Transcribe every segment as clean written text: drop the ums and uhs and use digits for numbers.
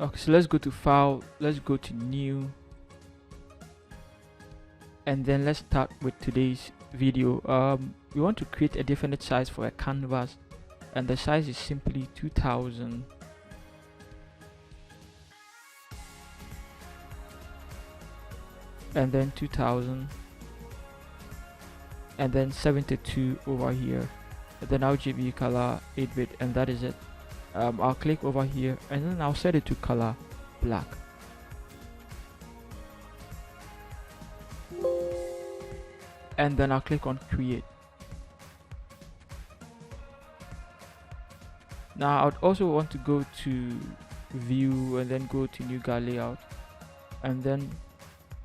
Okay, so let's go to file, let's go to new, and then let's start with today's video. We want to create a definite size for a canvas, and the size is simply 2000. And then 2000, and then 72 over here, and then RGB color 8-bit, and that is it. I'll click over here and then I'll set it to color black. And then I'll click on create. Now I would also want to go to view and then go to new guide layout, and then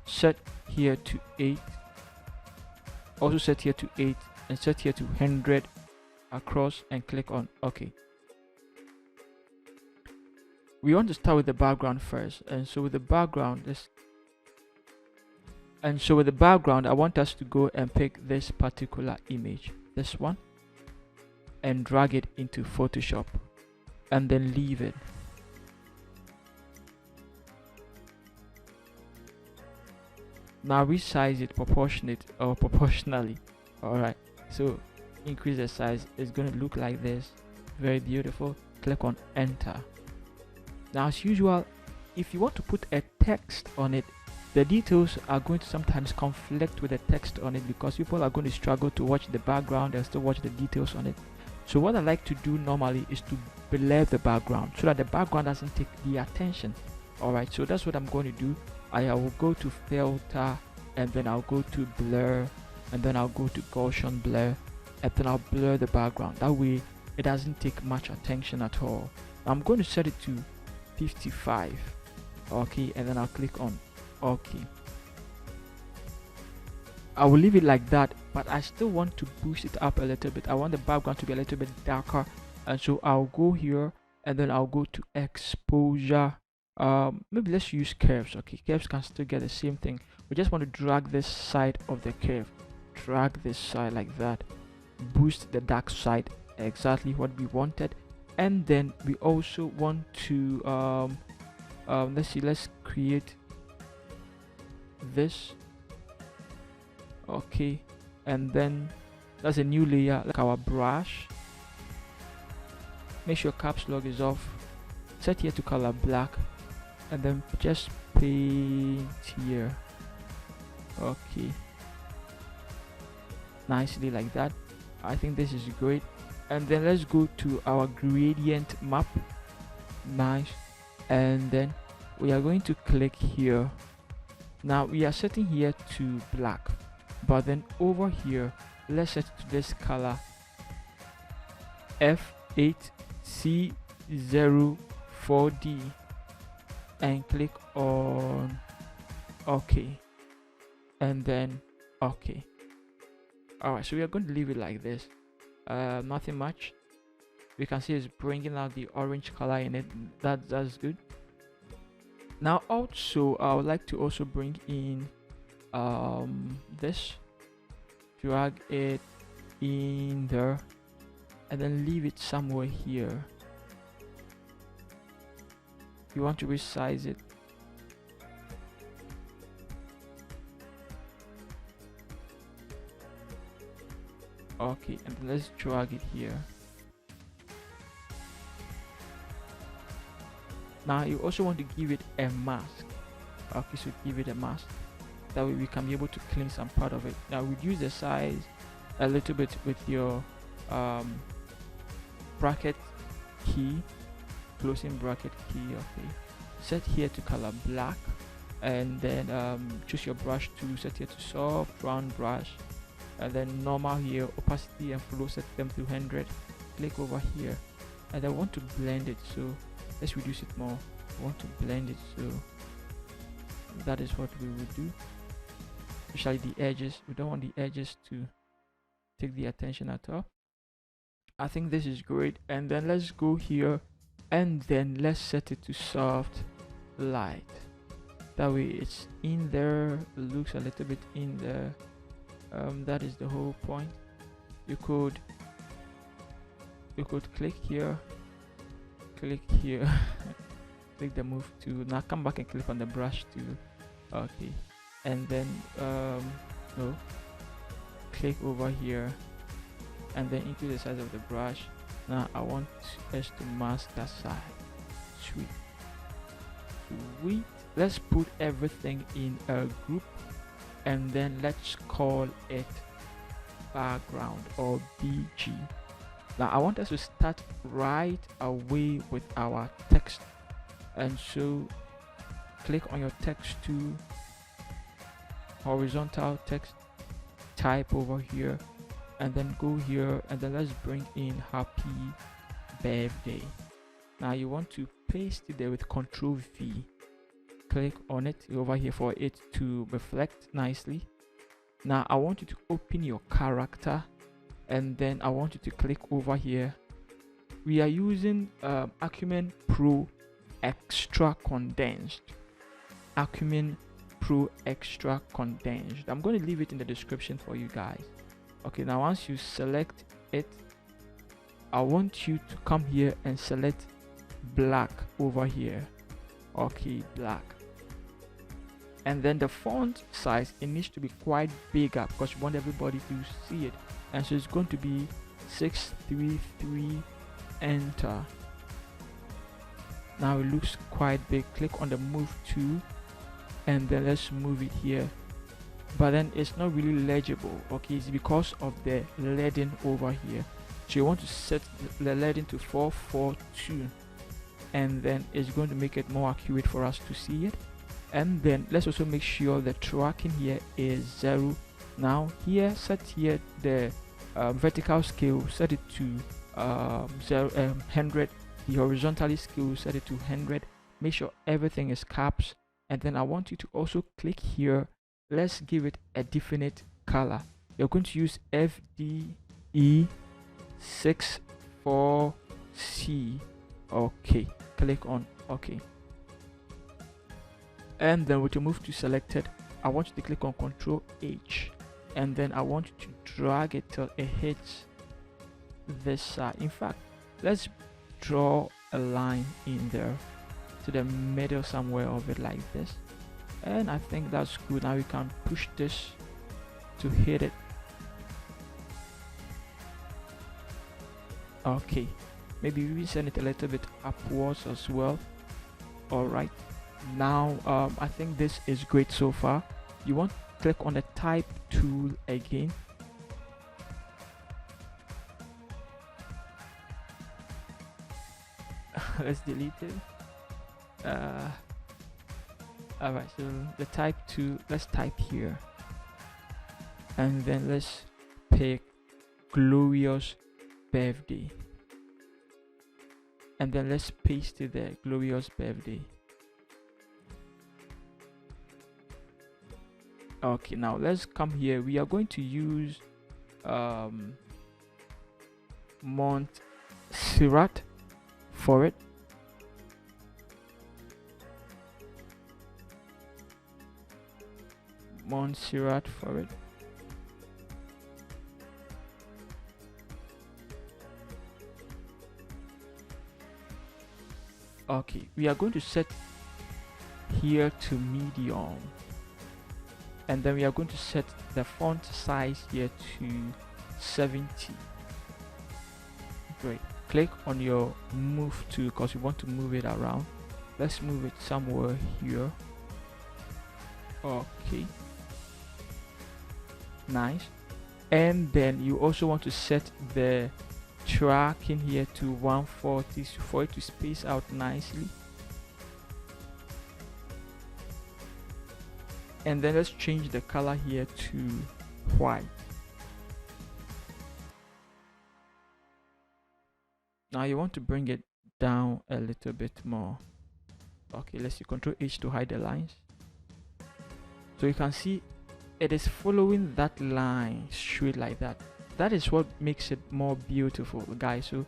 set here to 8, also set here to 8, and set here to 100 across, and click on OK. We want to start with the background first, and so with the background I want us to go and pick this particular image, this one, and drag it into Photoshop, and then leave it. Now resize it proportionally. Alright, so increase the size. It's going to look like this. Very beautiful. Click on enter. Now as usual, if you want to put a text on it, the details are going to sometimes conflict with the text on it, because people are going to struggle to watch the background and still watch the details on it. So what I like to do normally is to blur the background so that the background doesn't take the attention. Alright, so that's what I'm going to do. I will go to filter, and then I'll go to blur, and then I'll go to Gaussian blur, and then I'll blur the background. That way it doesn't take much attention at all. I'm going to set it to 55. Okay, and then I'll click on OK. I will leave it like that, but I still want to boost it up a little bit. I want the background to be a little bit darker, and so I'll go here and then I'll go to exposure. Maybe let's use curves. Okay, curves can still get the same thing. We just want to drag this side of the curve, drag this side like that, boost the dark side, exactly what we wanted. And then we also want to let's create this. Okay, and then that's a new layer, like our brush. Make sure caps lock is off, set here to color black, and then just paint here. Okay, nicely like that. I think this is great. And then let's go to our gradient map. Nice. And then we are going to click here. Now we are setting here to black, but then over here let's set to this color F8C04D, and click on OK, and then OK. Alright, so we are going to leave it like this. Nothing much. We can see it's bringing out the orange color in it. That's good. Now also I would like to also bring in this, drag it in there, and then leave it somewhere here. You want to resize it. Okay, and then let's drag it here. Now you also want to give it a mask. Okay, so give it a mask. That way we can be able to clean some part of it. Now reduce the size a little bit with your bracket key, closing bracket key. Okay, set here to color black, and then choose your brush tool, set here to soft round brush, and then normal here, opacity and flow, set them to 100. Click over here, and I want to blend it, so let's reduce it more. I want to blend it, so that is what we will do. Especially the edges, we don't want the edges to take the attention at all. I think this is great. And then let's go here, and then let's set it to soft light. That way it's in there, looks a little bit in there. That is the whole point. You could click here click the move tool. Now come back and click on the brush tool. Okay, and then no, click over here and then increase the size of the brush. Now I want us to mask that side. Sweet. Let's put everything in a group and then let's call it background or BG. Now I want us to start right away with our text, and so click on your text tool, horizontal text, type over here, and then go here, and then let's bring in happy birthday. Now you want to paste it there with Ctrl V. Click on it over here for it to reflect nicely. Now I want you to open your character, and then I want you to click over here. We are using Acumen Pro Extra Condensed. Acumen Pro Extra Condensed. I'm going to leave it in the description for you guys. Okay, now once you select it, I want you to come here and select black over here. Okay, black. And then the font size, it needs to be quite bigger because you want everybody to see it. And so it's going to be 633, enter. Now it looks quite big. Click on the move tool and then let's move it here, but then it's not really legible. Okay, it's because of the leading over here. So you want to set the leading to 442, and then it's going to make it more accurate for us to see it. And then let's also make sure the tracking here is 0. Now here, set here the vertical scale, set it to 100. The horizontally scale, set it to 100. Make sure everything is caps, and then I want you to also click here. Let's give it a definite color. You're going to use FDE64C. Okay, click on OK. And then with your move to selected, I want you to click on Ctrl H, and then I want you to drag it till it hits this side. In fact, let's draw a line in there to the middle somewhere of it like this, and I think that's good. Now we can push this to hit it. Okay, maybe we send it a little bit upwards as well. All right, now I think this is great so far. You want to click on the type tool again, let's delete it. All right, so the type tool, let's type here, and then let's pick glorious birthday, and then let's paste it there, glorious birthday. Okay, now let's come here. We are going to use Montserrat for it. Montserrat for it. Okay, we are going to set here to medium, and then we are going to set the font size here to 70. Great. Click on your move tool because we want to move it around. Let's move it somewhere here. Okay, nice. And then you also want to set the tracking here to 140 for it to space out nicely. And then let's change the color here to white. Now you want to bring it down a little bit more. Okay, let's use Ctrl H to hide the lines. So you can see it is following that line straight like that. That is what makes it more beautiful, guys. So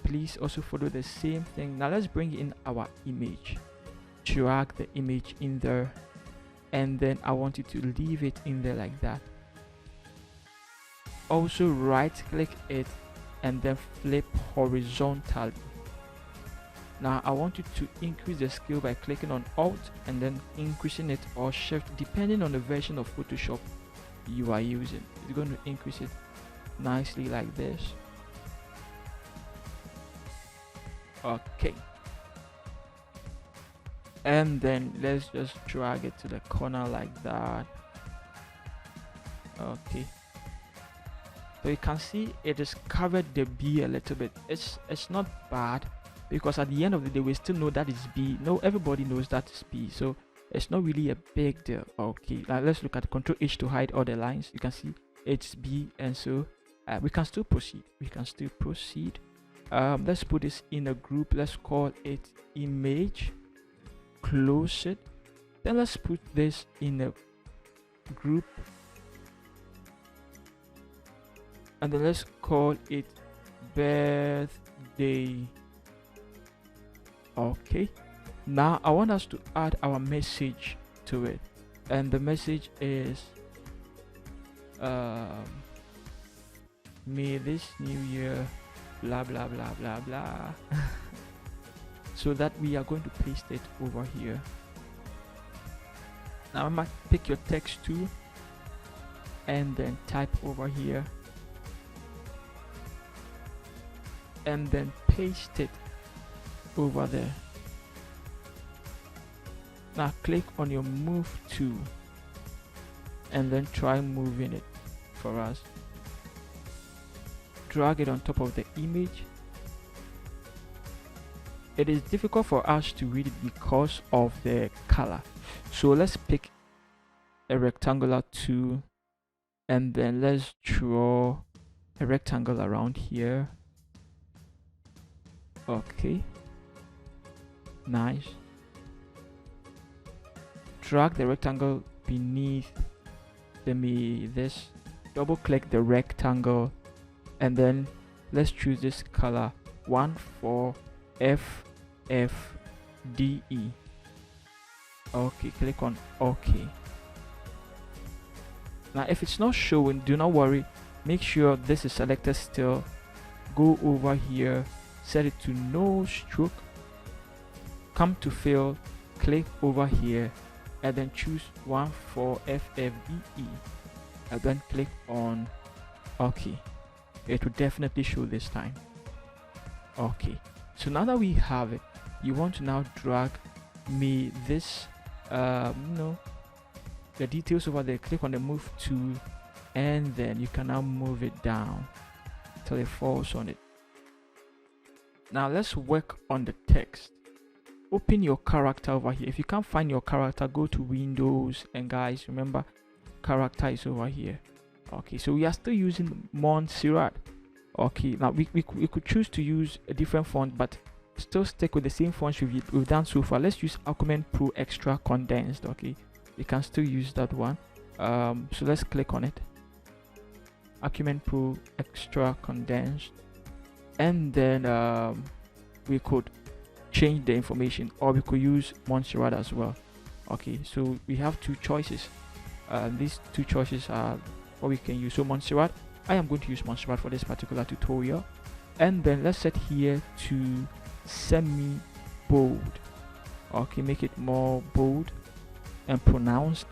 please also follow the same thing. Now let's bring in our image. Drag the image in there, and then I want you to leave it in there like that. Also right click it and then flip horizontally. Now I want you to increase the scale by clicking on Alt and then increasing it, or Shift, depending on the version of Photoshop you are using. It's going to increase it nicely like this. Okay, and then let's just drag it to the corner like that. Okay, so you can see it has covered the B a little bit. It's not bad, because at the end of the day we still know that is B. No, everybody knows that is B, so it's not really a big deal. Okay, now let's look at Control H to hide all the lines. You can see it's B, and so we can still proceed. Let's put this in a group. Let's call it image. Close it. Then let's put this in a group, and then let's call it birthday. Okay, now I want us to add our message to it, and the message is may this new year blah blah blah blah blah. So that we are going to paste it over here. Now I'm gonna pick your text tool and then type over here and then paste it over there. Now click on your move tool and then try moving it for us. Drag it on top of the image. It is difficult for us to read it because of the color, so let's pick a rectangular tool and then let's draw a rectangle around here. Okay, nice. Drag the rectangle beneath this, double click the rectangle, and then let's choose this color 14FFDE. Okay, click on OK. Now if it's not showing, do not worry, make sure this is selected still. Go over here, set it to no stroke, come to fill, click over here and then choose 14FFDE and then click on OK. It will definitely show this time. Okay, so now that we have it, you want to now drag me this the details over there. Click on the move tool and then you can now move it down till it falls on it. Now let's work on the text. Open your character over here. If you can't find your character, go to Windows, and guys, remember character is over here. Okay, so we are still using Montserrat. Okay, now we could choose to use a different font, but still stick with the same fonts we've done so far. Let's use Aquaman Pro Extra Condensed. Okay, you can still use that one. So let's click on it, Aquaman Pro Extra Condensed, and then we could change the information, or we could use Montserrat as well. Okay, so we have two choices. These two choices are what we can use. So Montserrat, I am going to use Montserrat for this particular tutorial, and then let's set here to semi bold. Okay, make it more bold and pronounced.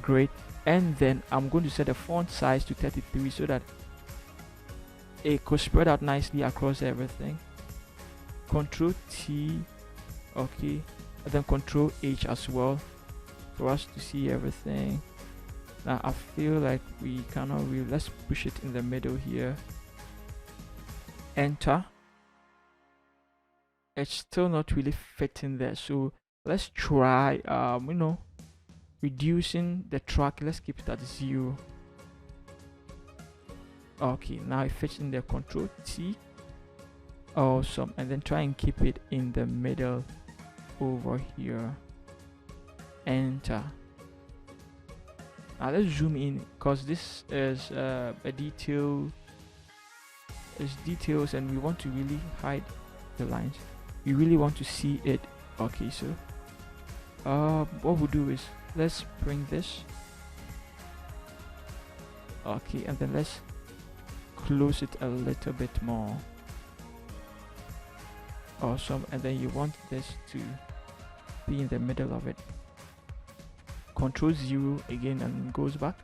Great. And then I'm going to set the font size to 33 so that it could spread out nicely across everything. Control T, okay, and then Control H as well for us to see everything. Now I feel like we cannot really, let's push it in the middle here. Enter. It's still not really fitting there, so let's try reducing the track. Let's keep it at 0. Okay, now it fits in there. Control T. Awesome. And then try and keep it in the middle over here. Enter. Now let's zoom in, because this is a detail. It's details and we want to really hide the lines. We really want to see it. Okay, so what we'll do is let's bring this. Okay, and then let's close it a little bit more. Awesome. And then you want this to be in the middle of it. Control 0 again and goes back.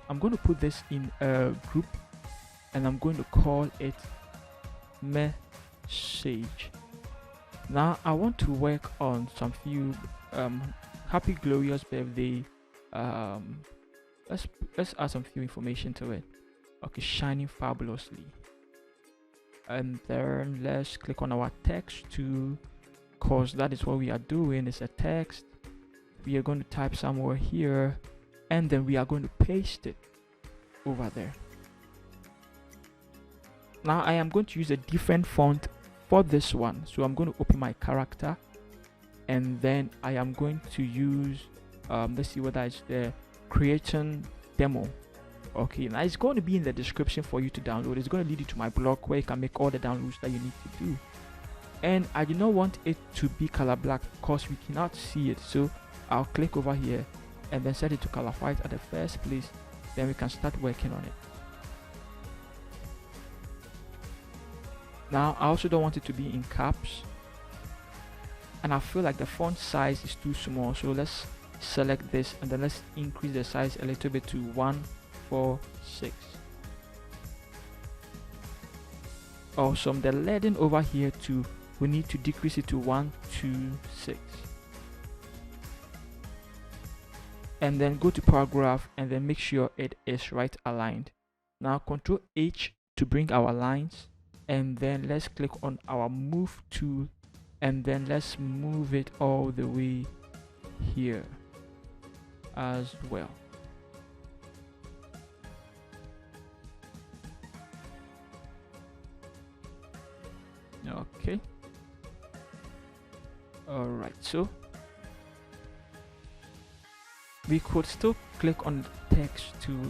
I'm going to put this in a group and I'm going to call it message. Now I want to work on some few happy glorious birthday. Let's add some few information to it. Okay, shining fabulously. And then let's click on our text too, cause that is what we are doing. It's a text. We are going to type somewhere here and then we are going to paste it over there. Now I am going to use a different font for this one, so I'm going to open my character and then I am going to use let's see whether it's the creating demo. Okay, now it's going to be in the description for you to download. It's going to lead you to my blog where you can make all the downloads that you need to do. And I do not want it to be color black because we cannot see it, so I'll click over here and then set it to color white at the first place. Then we can start working on it. Now I also don't want it to be in caps, and I feel like the font size is too small, so let's select this and then let's increase the size a little bit to 146. Awesome. The leading over here too, we need to decrease it to 126 and then go to paragraph and then make sure it is right aligned. Now Control H to bring our lines, and then let's click on our move tool and then let's move it all the way here as well. Okay, all right, so we could still click on text tool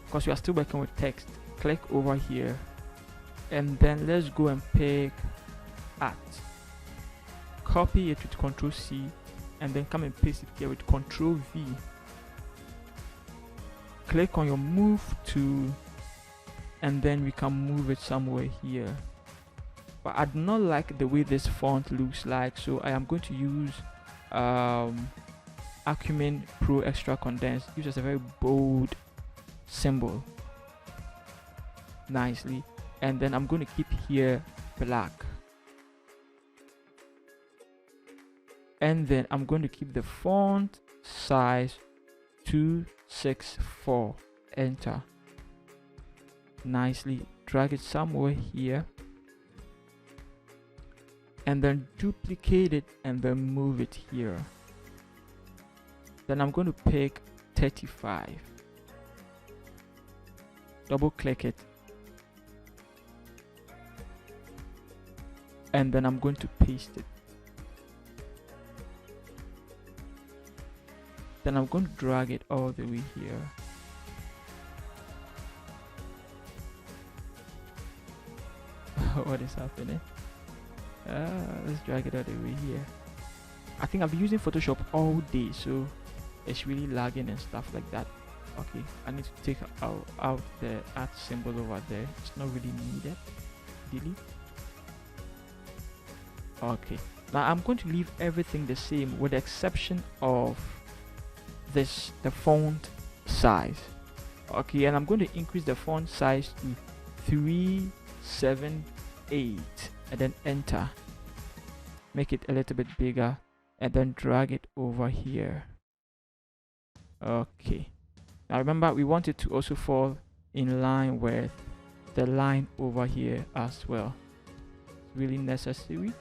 because we are still working with text. Click over here and then let's go and pick at, copy it with Control C and then come and paste it here with Control V. Click on your move tool and then we can move it somewhere here, but I do not like the way this font looks like, so I am going to use Acumen Pro Extra Condensed. Gives us a very bold symbol nicely, and then I'm going to keep here black, and then I'm going to keep the font size 264. Enter. Nicely drag it somewhere here and then duplicate it and then move it here. Then I'm going to pick 35, double click it, and then I'm going to paste it. Then I'm going to drag it all the way here. What is happening? Let's drag it all the way here. I think I've been using Photoshop all day, so it's really lagging and stuff like that. Okay, I need to take out the @ symbol over there. It's not really needed. Delete. Okay, now I'm going to leave everything the same with the exception of this, the font size. Okay, and I'm going to increase the font size to 378 and then enter. Make it a little bit bigger and then drag it over here. Okay, now remember we want it to also fall in line with the line over here as well. It's really necessary.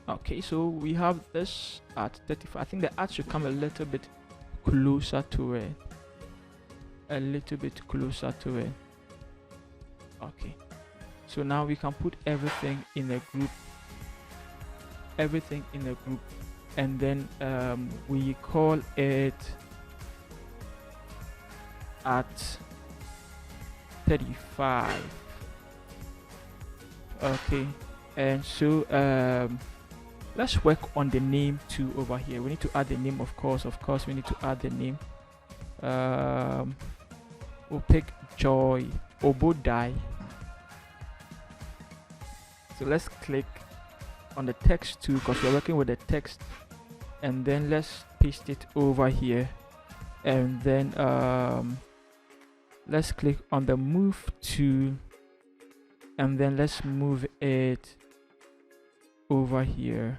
Okay, so we have this at 35. I think the art should come a little bit closer to it. A little bit closer to it. Okay, so now we can put everything in a group. Everything in a group, and then we call it at 35. Okay, and so let's work on the name too over here. We need to add the name, of course we need to add the name. We'll pick Joy Obodai. So let's click on the text too, because we're working with the text. And then let's paste it over here, and then let's click on the move tool, and then let's move it over here.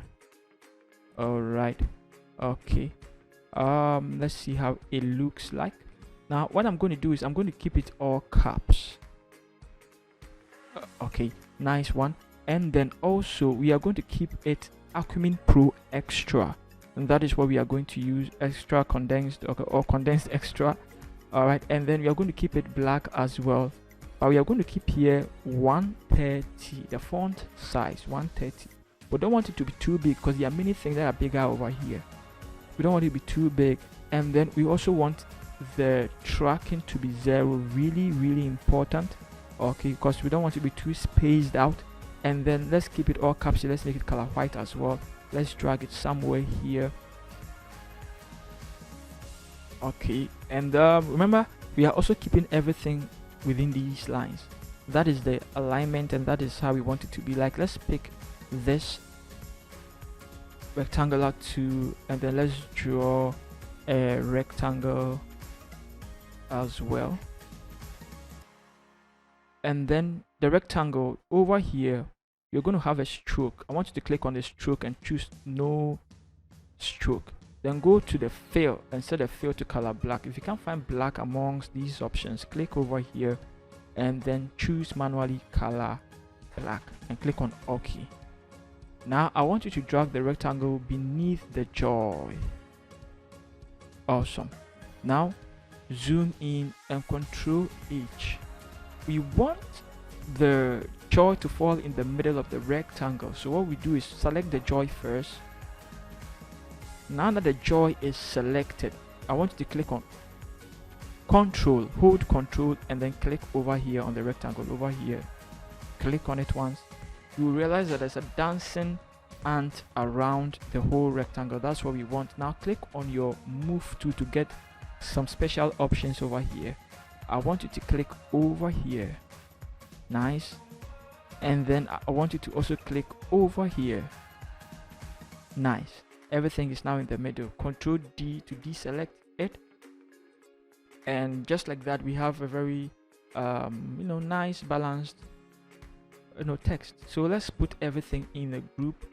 All right, okay. Let's see how it looks like. Now what I'm going to do is I'm going to keep it all caps. Okay, nice one. And then also we are going to keep it Acumen Pro Extra, and that is what we are going to use, extra condensed, or condensed extra. All right, and then we are going to keep it black as well, but we are going to keep here 130, the font size 130. We don't want it to be too big because there are many things that are bigger over here. We don't want it to be too big. And then we also want the tracking to be 0, really important, okay, because we don't want it to be too spaced out. And then let's keep it all caps. Let's make it color white as well. Let's drag it somewhere here. Okay, and remember, we are also keeping everything within these lines. That is the alignment, and that is how we want it to be. Like, let's pick this rectangular tool, and then let's draw a rectangle as well. And then the rectangle over here, you're going to have a stroke. I want you to click on the stroke and choose no stroke. Then go to the fill and set the fill to color black. If you can't find black amongst these options, click over here and then choose manually color black and click on OK. Now I want you to drag the rectangle beneath the joy. Awesome. Now zoom in and Control H. We want the joy to fall in the middle of the rectangle, so what we do is select the joy first. Now that the joy is selected, I want you to click on Control, hold Control, and then click over here on the rectangle over here. Click on it once. You will realize that there's a dancing ant around the whole rectangle. That's what we want. Now click on your move tool to get some special options over here. I want you to click over here. Nice. And then I want you to also click over here. Nice. Everything is now in the middle. Control D to deselect it, and just like that we have a very nice balanced text. So let's put everything in a group,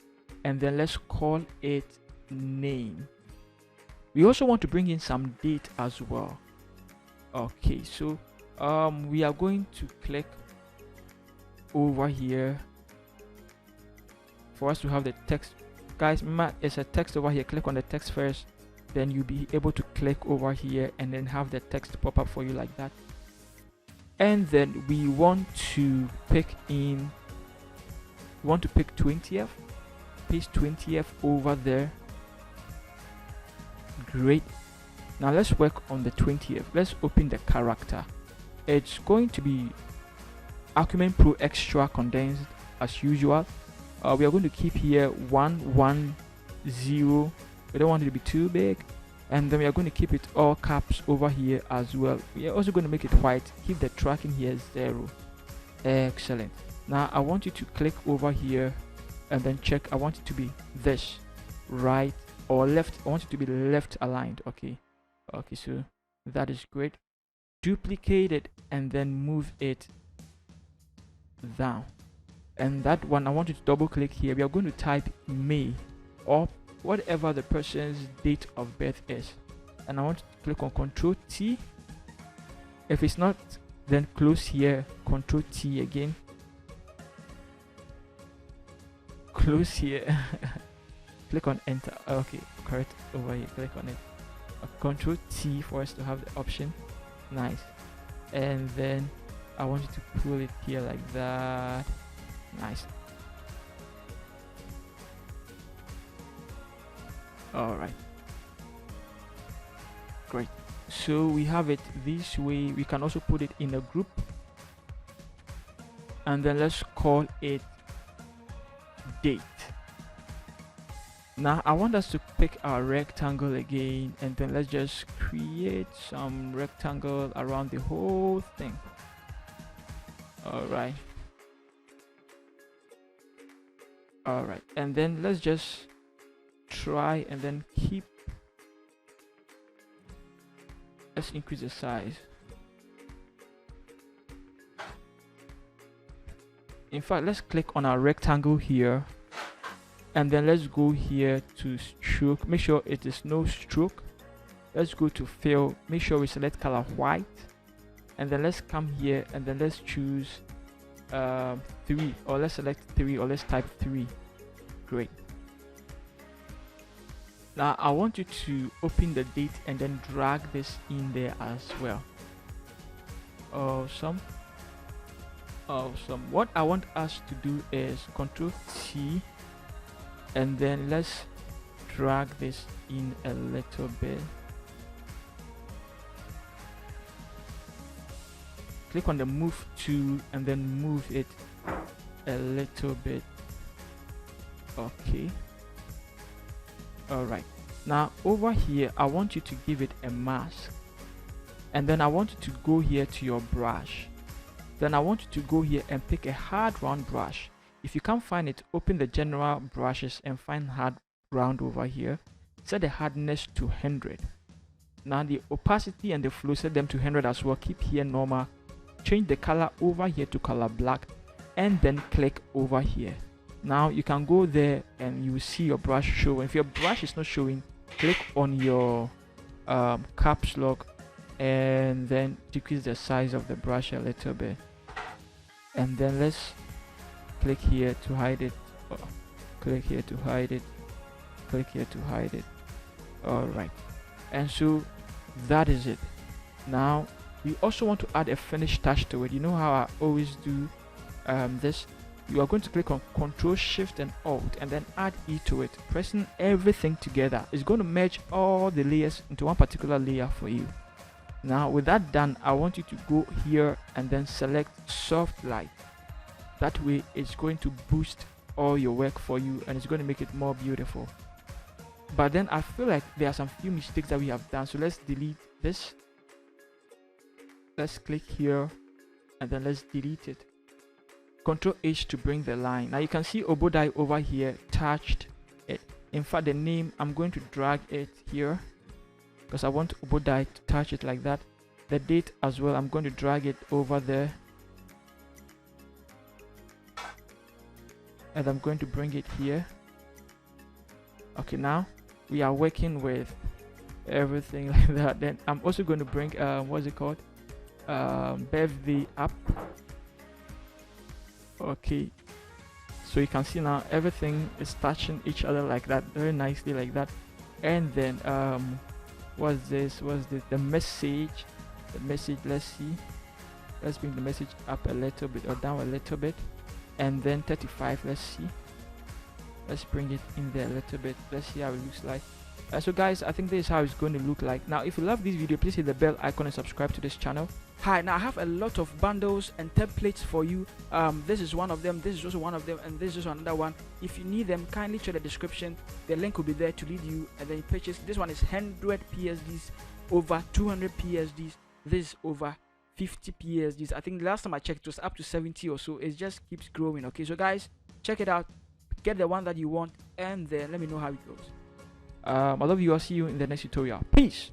and then let's call it name. We also want to bring in some date as well. Okay, so we are going to click over here for us to have the text. Guys, remember, it's a text over here. Click on the text first, then you'll be able to click over here and then have the text pop up for you like that. And then we want to pick 20th, paste 20th over there. Great. Now let's work on the 20th. Let's open the character. It's going to be Acumen Pro Extra condensed as usual. We are going to keep here 110. We don't want it to be too big, and then we are going to keep it all caps over here as well. We are also going to make it white. Keep the tracking here 0. Excellent. Now I want you to click over here and then check. I want it to be this, right or left. I want it to be left aligned. Okay, so that is great. Duplicate it and then move it down. And that one, I want you to double click here. We are going to type May or whatever the person's date of birth is, and I want you to click on Control T. If it's not, then close here, Control T again, close here. Click on enter. Okay, correct over here. Click on it. Control T for us to have the option. Nice. And then I want you to pull it here like that. Nice. All right, great. So we have it this way. We can also put it in a group, and then let's call it date. Now I want us to pick our rectangle again, and then let's just create some rectangle around the whole thing. All right. All right, and then let's just try and then keep. Let's increase the size. In fact, let's click on our rectangle here, and then let's go here to stroke. Make sure it is no stroke. Let's go to fill. Make sure we select color white, and then let's come here and then let's choose 3, or let's select 3, or let's type 3. Great. Now I want you to open the date and then drag this in there as well. Awesome. What I want us to do is Control T, and then let's drag this in a little bit. Click on the move to and then move it a little bit. Okay. All right, now over here I want you to give it a mask, and then I want you to go here to your brush. Then I want you to go here and pick a hard round brush. If you can't find it, open the general brushes and find hard round over here. Set the hardness to 100. Now the opacity and the flow, set them to 100 as well. Keep here normal. Change the color over here to color black, and then click over here. Now you can go there and you will see your brush show. If your brush is not showing, click on your caps lock and then decrease the size of the brush a little bit, and then let's click here to hide it. Click here to hide it. Click here to hide it. All right, and so that is it. Now we also want to add a finish touch to it. You know how I always do this. You are going to click on Control Shift and Alt and then add E to it, pressing everything together. It's going to merge all the layers into one particular layer for you. Now with that done, I want you to go here and then select soft light. That way it's going to boost all your work for you and it's going to make it more beautiful. But then I feel like there are some few mistakes that we have done, so let's delete this. Let's click here and then let's delete it. Control H to bring the line. Now you can see Obodai over here touched it. In fact, the name, I'm going to drag it here because I want Obodai to touch it like that. The date as well, I'm going to drag it over there, and I'm going to bring it here. Okay, now we are working with everything like that. Then I'm also going to bring what's it called, birthday up. Okay, so you can see now everything is touching each other like that, very nicely like that. And then what's this, the message, let's see, let's bring the message up a little bit or down a little bit, and then 35, let's see, let's bring it in there a little bit. Let's see how it looks like. So guys, I think this is how it's going to look like. Now if you love this video, please hit the bell icon and subscribe to this channel. Hi, now I have a lot of bundles and templates for you. This is one of them, this is also one of them, and this is another one. If you need them, kindly check the description. The link will be there to lead you, and then you purchase. This one is 100 PSDs, over 200 PSDs. This is over 50 PSDs. I think the last time I checked it was up to 70 or so. It just keeps growing. Okay, so guys, check it out, get the one that you want, and then let me know how it goes. I love you. I'll see you in the next tutorial. Peace.